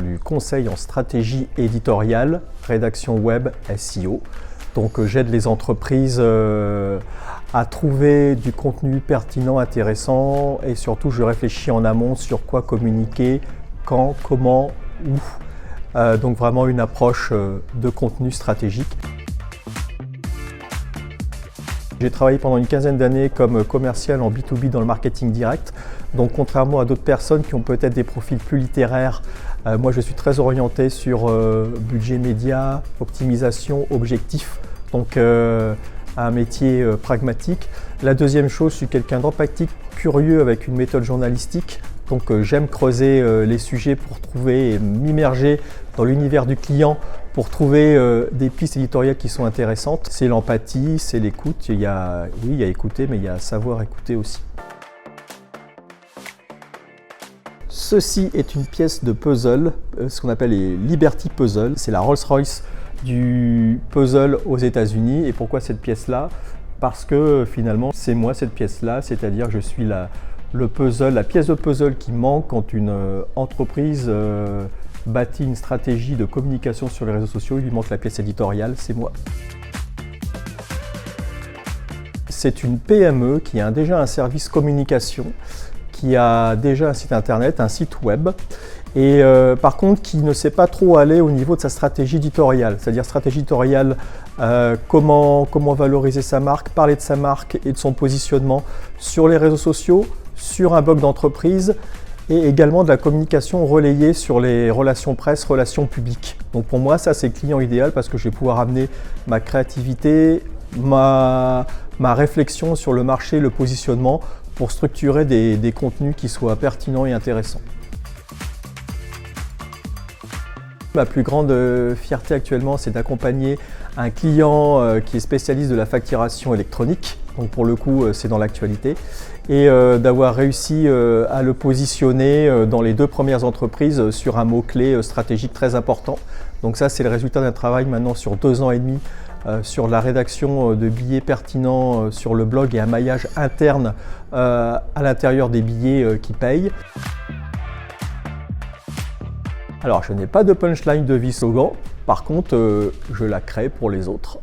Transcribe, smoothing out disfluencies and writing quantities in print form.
du conseil en stratégie éditoriale, rédaction web, SEO. Donc j'aide les entreprises à trouver du contenu pertinent, intéressant et surtout je réfléchis en amont sur quoi communiquer, quand, comment, où. Donc vraiment une approche de contenu stratégique. J'ai travaillé pendant une quinzaine d'années comme commercial en B2B dans le marketing direct. Donc contrairement à d'autres personnes qui ont peut-être des profils plus littéraires, moi je suis très orienté sur budget média, optimisation, objectif. Donc un métier pragmatique. La deuxième chose, je suis quelqu'un d'empathique, curieux avec une méthode journalistique. Donc j'aime creuser les sujets pour trouver et m'immerger dans l'univers du client pour trouver des pistes éditoriales qui sont intéressantes. C'est l'empathie, c'est l'écoute. Il y a écouter, mais il y a savoir écouter aussi. Ceci est une pièce de puzzle, ce qu'on appelle les Liberty Puzzle. C'est la Rolls-Royce du puzzle aux États-Unis. Et pourquoi cette pièce-là? Parce que finalement, c'est moi cette pièce-là, c'est-à-dire que je suis la pièce de puzzle qui manque quand une entreprise bâtit une stratégie de communication sur les réseaux sociaux. Il lui manque la pièce éditoriale, c'est moi. C'est une PME qui a déjà un service communication, qui a déjà un site internet, un site web, et par contre qui ne sait pas trop aller au niveau de sa stratégie éditoriale. C'est-à-dire stratégie éditoriale, comment valoriser sa marque, parler de sa marque et de son positionnement sur les réseaux sociaux, sur un blog d'entreprise et également de la communication relayée sur les relations presse, relations publiques. Donc pour moi, ça c'est le client idéal parce que je vais pouvoir amener ma créativité, ma réflexion sur le marché, le positionnement pour structurer des contenus qui soient pertinents et intéressants. Ma plus grande fierté actuellement, c'est d'accompagner un client qui est spécialiste de la facturation électronique. Donc pour le coup, c'est dans l'actualité. Et d'avoir réussi à le positionner dans les 2 premières entreprises sur un mot-clé stratégique très important. Donc ça, c'est le résultat d'un travail maintenant sur 2 ans et demi sur la rédaction de billets pertinents sur le blog et un maillage interne à l'intérieur des billets qui payent. Alors, je n'ai pas de punchline de vie slogan, par contre, je la crée pour les autres.